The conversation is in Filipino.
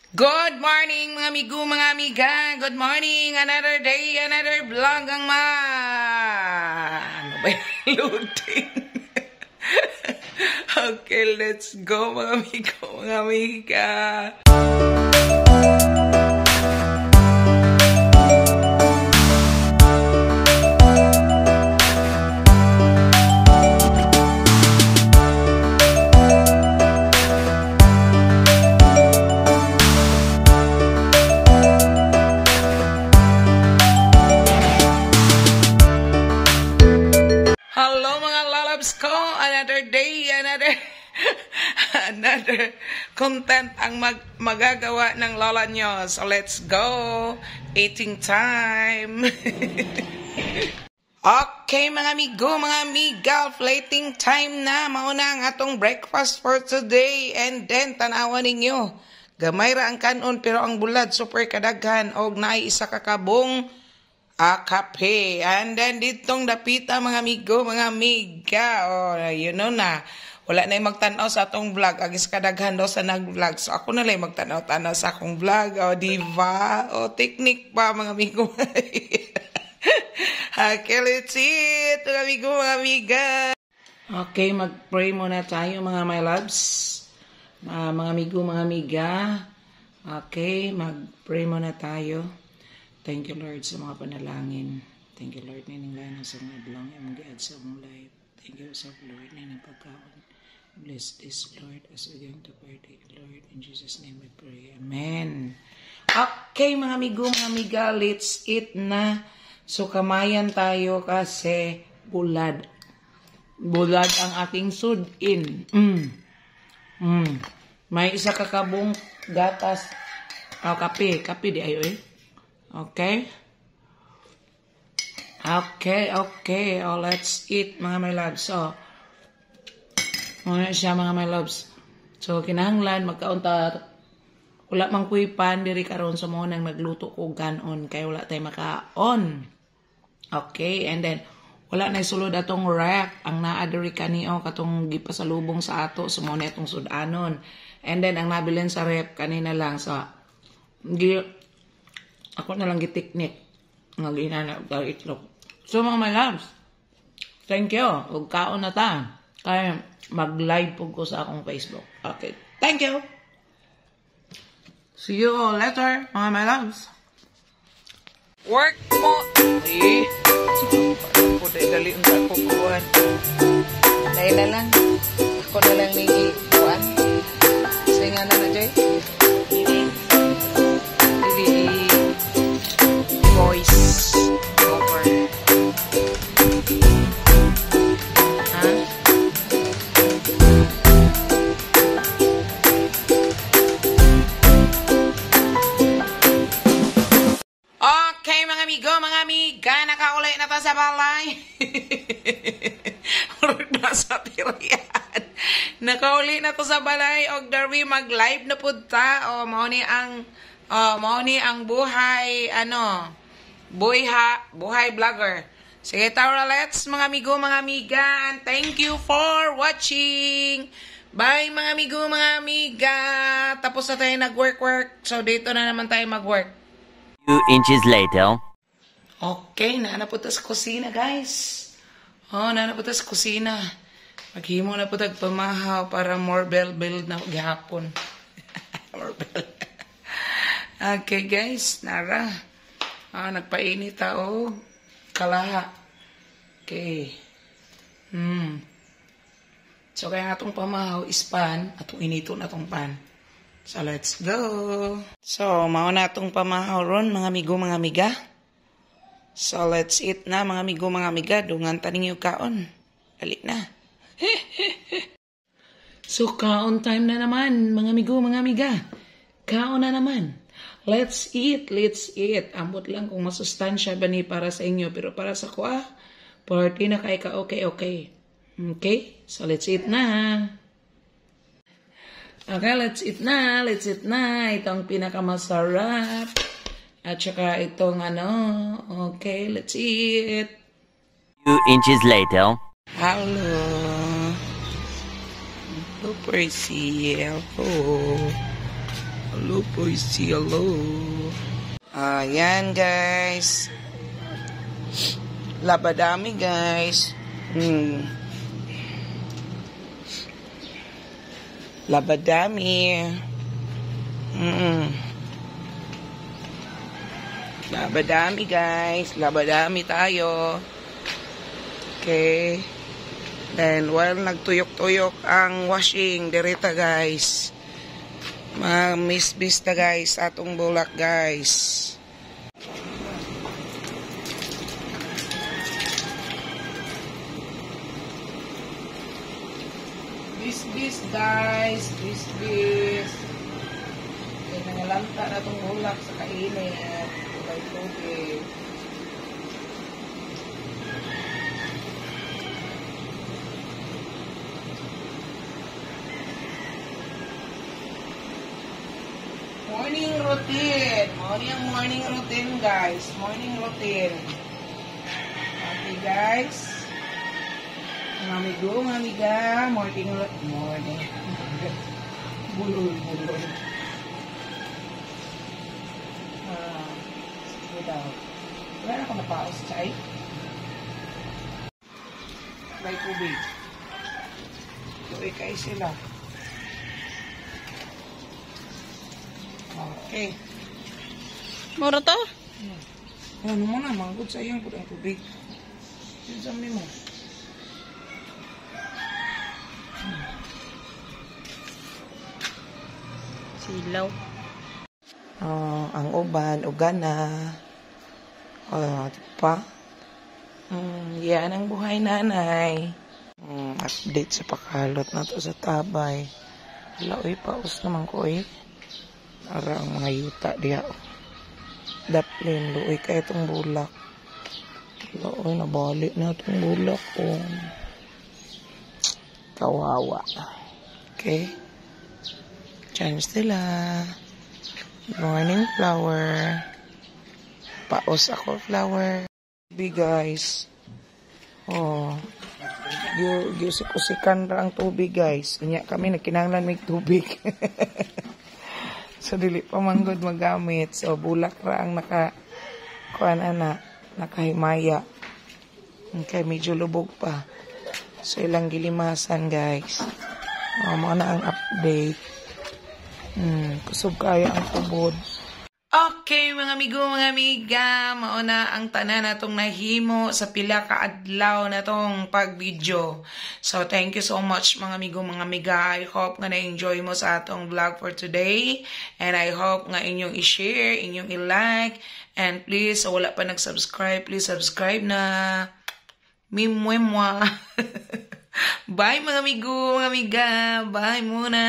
Good morning mga amigo, mga amiga. Good morning. Another day, another vlog ang ano ba yung loading? Okay, let's go mga amigo, mga amiga. Another day, another content ang magagawa ng lola nyo. So let's go. Eating time. Okay mga amigo, mga amiga, plating time na. Mauna ang atong breakfast for today. And then tanawan ninyo. Gamay ra ang kanon pero ang bulad super kadaghan. Og naay isa ka kabong kape. And then ditong dapita mga amigo, mga amiga. Oh, you know na. Wala na yung magtanaw sa atong vlog. Agis kadaghan daw sa nag-vlog. So ako na lang magtanaw-tanaw sa akong vlog. O, diba? O, technique pa mga amigo. Okay, let's eat. Mga amigo, mga amiga. Okay, mag-pray muna tayo mga my loves. Mga amigo, mga amiga. Okay, mag-pray muna tayo. Thank you, Lord, sa mga panalangin. Thank you, Lord, nininglayan sa mga adlong yung giad sa mong life. Thank you, sa Lord, ninang pagkaon. Bless this, Lord, as we're going to partake, Lord. In Jesus' name we pray. Amen. Okay, mga amigo, mga amiga, let's eat na. So, kamayan tayo kasi bulad. Bulad ang ating sudin. May isa kakabong gatas. Kape. Kape di ayo eh. Okay? Okay. Oh, let's eat, mga my loves. So, muna siya, mga my loves. So, kinahanglan, magkaunta, wala mang kuipan, diri karon sa mga nang nagluto ko ganon, kaya wala tayo makaon. Okay, and then, wala na isulod atong rep, ang naadiri kaniyo, katong gipasalubong sa ato, sa mga itong sudanon. And then, ang nabilin sa rep, kanina lang, sa, ako na lang gitiknik. Ngagina na itlog. So mga my loves, thank you. Huwag kaon na ta. Kaya mag-live po ko sa akong Facebook. Okay. Thank you. See you all later, mga my loves. Work mo. Eh. Ako dali ang kakukuhan. Dahil na lang. Ako na lang ni kuhan. Singa na na, Jay. Voice over. Okay, mga amigo, mga amiga, nakaulay na to sa balay. Urog na sa tirayan. Nakauli na to sa balay. Og Darby, mag-live na po ta. O, mao ni ang buhay, buhay vlogger. Sige, tara, let's, mga amigo, mga amiga, and thank you for watching. Bye, mga amigo, mga amiga. Tapos na tayo nag-work. So, dito na naman tayo mag-work. 2 inches later. Okay, naanapunta sa kusina, guys. Oh, naanapunta sa kusina. Maghimo na po tagpamahaw para more bell na gihapon. More bell. Okay, guys, nara. Nagpainit tao. Kalaha. Okay. So, kaya atong pamahaw is pan. Atong inito na atong pan. So, let's go. So, mauna atong pamahaw ron, mga amigo, mga amiga. So, let's eat na, mga amigo, mga amiga. Dungan taning yung kaon. Dali na. So, kaon time na naman, mga amigo, mga amiga. Kaon na naman. Let's eat, let's eat. Ambot lang kung masustansya ba ni para sa inyo. Pero para sa ko, party na kay ka, okay. Okay? So, let's eat na. Okay, let's eat na. Itong pinakamasarap. At saka itong okay, let's eat. 2 inches later. Hello. Super CL. Hello, Poisey. Hello. Ayan, guys. Labadami, guys. Labadami. Labadami, guys. Labadami tayo. Okay. Then, while nagtuyok-tuyok ang washing, direta, guys. Misbis na, guys, atong bulak, guys. Bis, guys. Bis. Kaya nangalanta na itong bulak sa kainit. Kulay tubig. Morning routine, guys. Morning routine. Okay, guys. Mga amigo, mga amiga, morning. Bulol. Sige daw. Wala na ako napaos, chay. May tubig. Tuloy kayo sila. Okay. Mura to? Ano mo na, manggod sa iyang kudang tubig. Sinasami mo. Silaw. Ang uban, ugana. Pa. Yan ang buhay, nanay. Update sa pakalot na to sa tabay. Hala, paus naman ko, Ara ang mga yuta diya. Daplin, luoy ka itong bulak. Luoy, nabalik na itong bulak. Kawawa. Okay. Diyan sila. Morning, flower. Paos ako, flower. Tubig, guys. Giusik-usikan ra ang tubig, guys. Inya kami, nagkinanglan may tubig. So, dili pa manggod magamit. So, bulak ra ang nakahimaya. Okay, medyo lubog pa. So, ilang gilimasan, guys. Mga na ang update. Kusog kaya ang tubod. Okay, mga amigo, mga amiga, mauna ang tanan na itong nahimo sa pila ka adlaw na itong pag-video. So, thank you so much, mga amigo, mga amiga. I hope nga na-enjoy mo sa atong vlog for today. And I hope nga inyong i-share, inyong i-like. And please, wala pa nag-subscribe, please subscribe na. Mimwemwa. Bye, mga amigo, mga amiga. Bye muna.